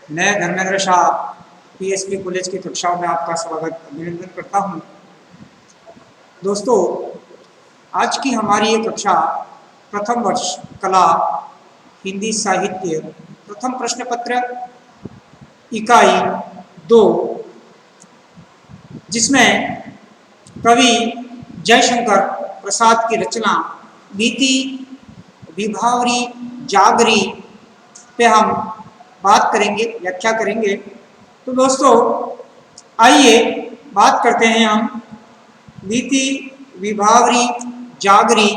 मैं Dharmendra Shah PSP college की कक्षाओं में आपका स्वागत अभिनंदन करता हूं। दोस्तों, आज की हमारी ये कक्षा प्रथम वर्ष कला हिंदी साहित्य प्रथम प्रश्न पत्र इकाई 2, जिसमें कवि जयशंकर प्रसाद की रचना बीती विभावरी जागरी पे हम बात करेंगे, व्याख्या करेंगे। तो दोस्तों, आइए बात करते हैं हम बीती विभावरी जागरी।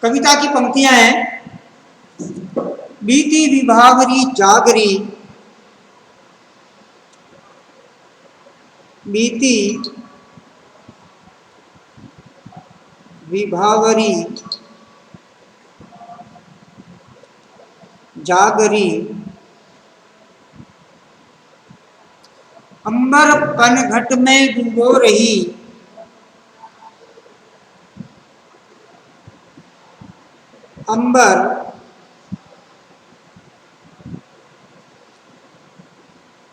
कविता की पंक्तियां हैं, बीती विभावरी जागरी, बीती विभावरी जागरी, अंबर पनघट में डूबो रही, अंबर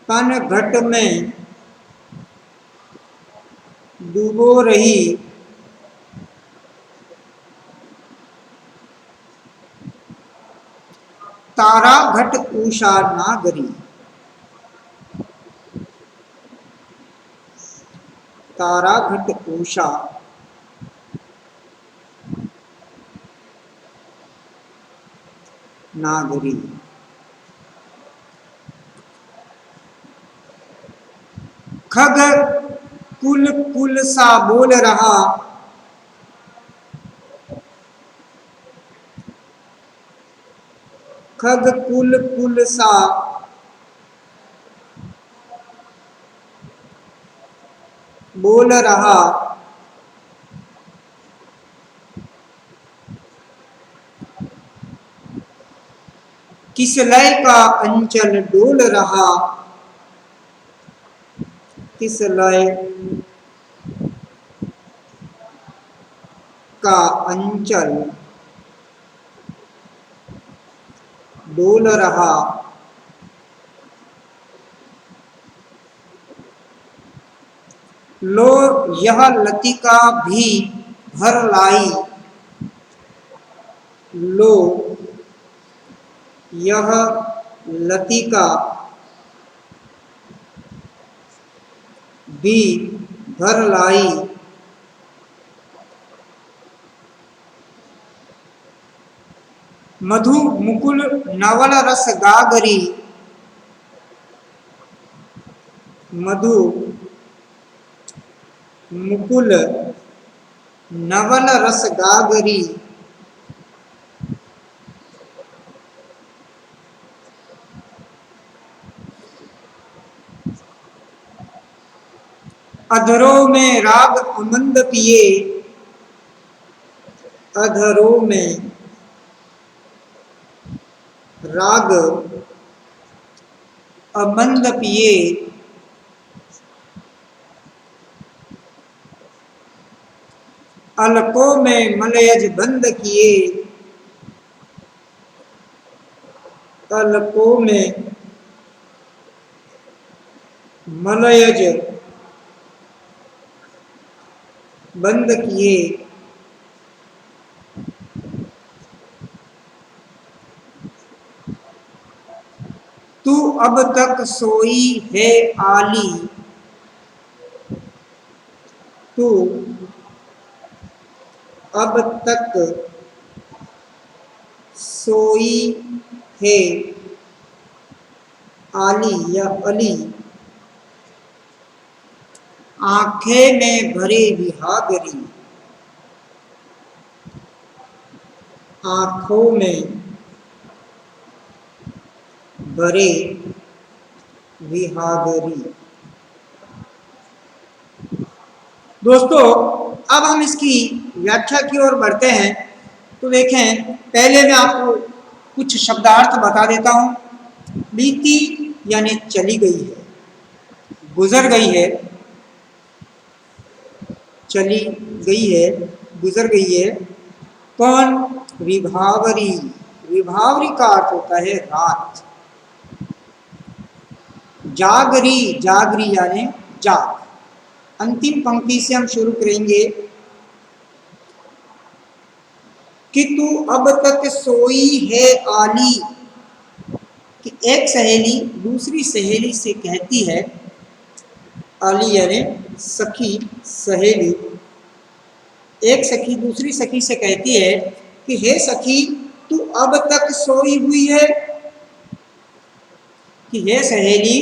पनघट में डूबो रही, तारा घट उषा नागरी, तारा घट उषा नागरी। खग कुल कुल सा बोल रहा, खग कुल कुल सा बोल रहा, किस लय का अंचल डोल रहा, किस लय का अंचल डोल रहा, लो यह लतिका भी भर लाई, लो यह लतिका भी भर लाई, मधु मुकुल नवल रस गागरी, मधु मुकुल नवल रस गागरी, अधरों में राग अमंद पिए, अधरों में राग अमंद पिए, अलकों में मलयज बंद किए, अलकों में मलयज बंद किए, तू अब तक सोई है आली, तू अब तक सोई है आली या अली, आंखें में भरे विहागरी, आंखों में भरे विहागरी। दोस्तों, अब हम इसकी व्याख्या की ओर बढ़ते हैं। तो देखें, पहले मैं आपको कुछ शब्दार्थ बता देता हूं। बीती यानी चली गई है, गुजर गई है, चली गई है, गुजर गई है। कौन? विभावरी। विभावरी का अर्थ होता है रात। जागरी, जागरी यानी जाग। अंतिम पंक्ति से हम शुरू करेंगे कि तू अब तक सोई है आली। कि एक सहेली दूसरी सहेली से कहती है, आली यानी सखी, सहेली। एक सखी दूसरी सखी से कहती है कि हे सखी, तू अब तक सोई हुई है। कि हे सहेली,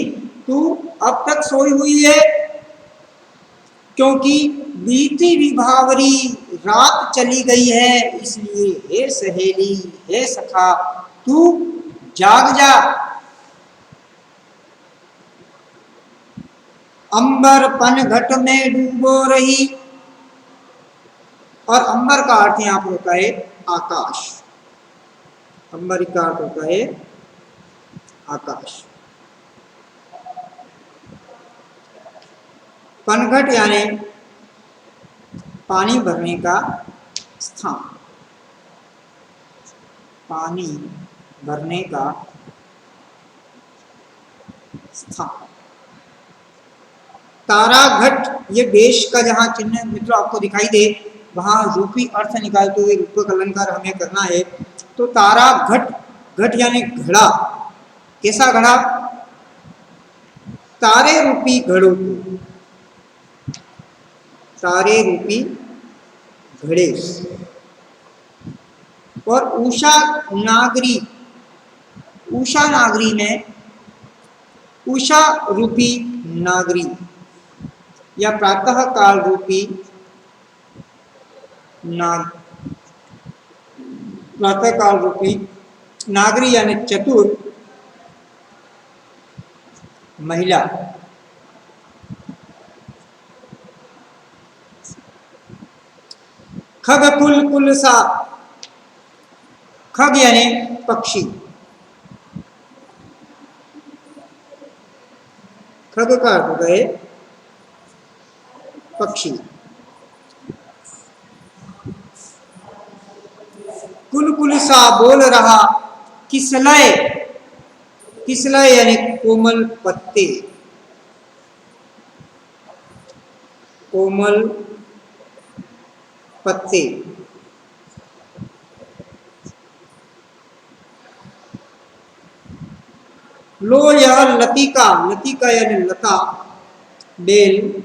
तू अब तक सोई हुई है, क्योंकि बीती विभावरी रात चली गई है, इसलिए हे सहेली, हे सखा, तू जाग जा। अंबर पनघट में डूबो रही। और अंबर का अर्थ यहां पर होता है आकाश। अंबर का अर्थ होता है आकाश। पनघट यानी पानी भरने का स्थान, पानी भरने का स्थान। ताराघट, ये देश का जहां चिन्ह मित्रों आपको दिखाई दे, वहां रूपी अर्थ निकालते हुए रूपक अलंकार हमें करना है। तो ताराघट, घट यानी घड़ा। कैसा घड़ा? तारे रूपी घड़ों को, तारे रूपी घड़े। और उषा नागरी, उषा नागरी में उषा रूपी नागरी या प्रातः काल रूपी नाग, प्रातः काल रूपी नागरी यानी चतुर महिला। खग कुल कुल सा, खग यानी पक्षी, खग का अर्थ होता है पक्षी। कुल कुल सा बोल रहा, किसलय, किसलय यानी कोमल पत्ते, कोमल पत्ते। लो यह लतिका, लतिका यानी लता, बेल।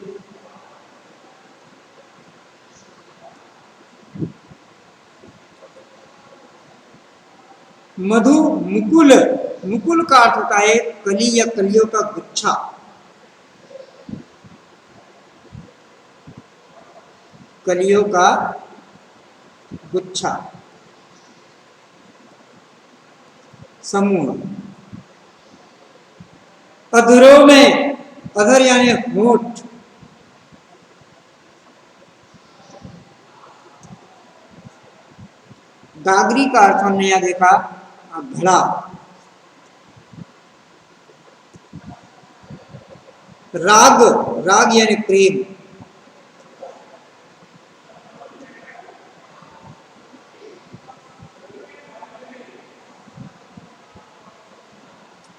मधु मुकुल, मुकुल का अर्थ होता है कली या कलियों का गुच्छा। कलियों का गुच्छा, समूह। अधरों में, अधर यानी होठ। गागरी का अर्थ हमने यहां देखा घड़ा। राग, राग यानी प्रेम।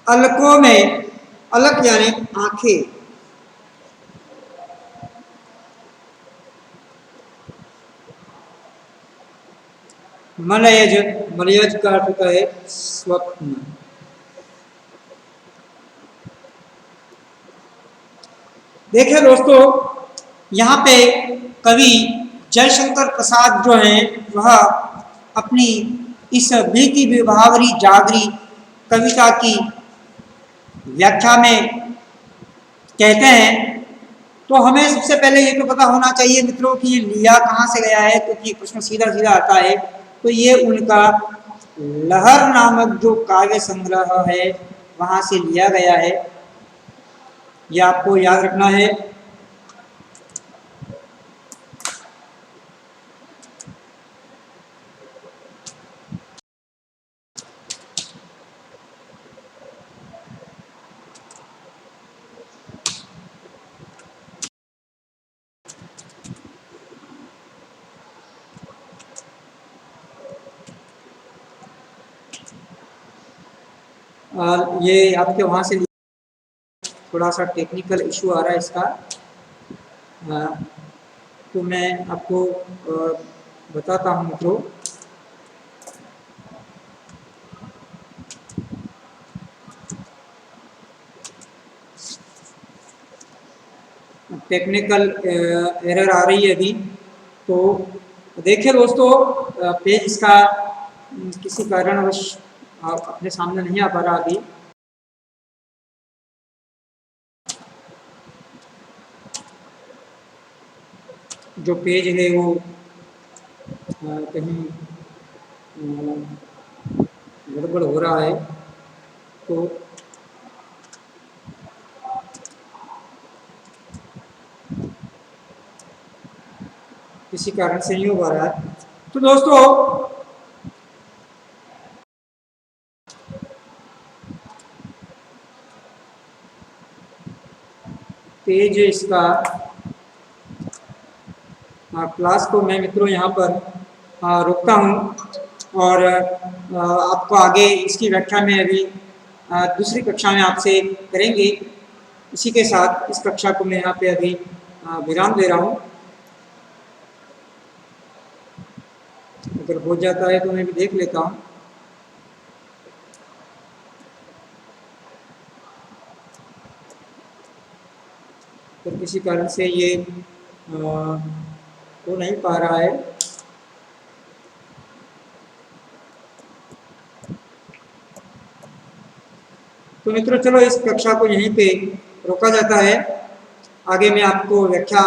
अलकों में, अलक यानी आंखें। मलयज, मलयज का अर्थ होता है स्वप्न। देखिए दोस्तों, यहाँ पे कवि जयशंकर प्रसाद जो हैं वह अपनी इस बीती विभावरी जागरी कविता की व्याख्या में कहते हैं। तो हमें सबसे पहले ये तो पता होना चाहिए मित्रों कि ये लिया कहाँ से गया है, क्योंकि प्रश्न सीधा सीधा आता है। तो ये उनका लहर नामक जो काव्य संग्रह है वहाँ से लिया गया है, ये आपको याद रखना है। और ये आपके वहाँ से थोड़ा सा टेक्निकल इशू आ रहा है इसका। तो मैं आपको बताता हूँ मित्रों। टेक्निकल एरर आ रही है अभी। तो देखिए दोस्तों, पेज इसका किसी कारणवश अपने सामने नहीं आ पा रहा अभी। जो पेज है वो कहीं गड़बड़ हो रहा है। तो किसी कारण से नहीं हो पा रहा है। तो दोस्तों पेज इसका क्लास को मैं मित्रों यहाँ पर रोकता हूँ और आपको आगे इसकी व्याख्या में अभी दूसरी कक्षा में आपसे करेंगे। इसी के साथ इस कक्षा को मैं यहाँ पे अभी विराम दे रहा हूँ। अगर हो जाता है तो मैं भी देख लेता हूँ। तो किसी कारण से ये हो नहीं पा रहा है। तो मित्रों चलो इस कक्षा को यहीं पे रोका जाता है। आगे मैं आपको व्याख्या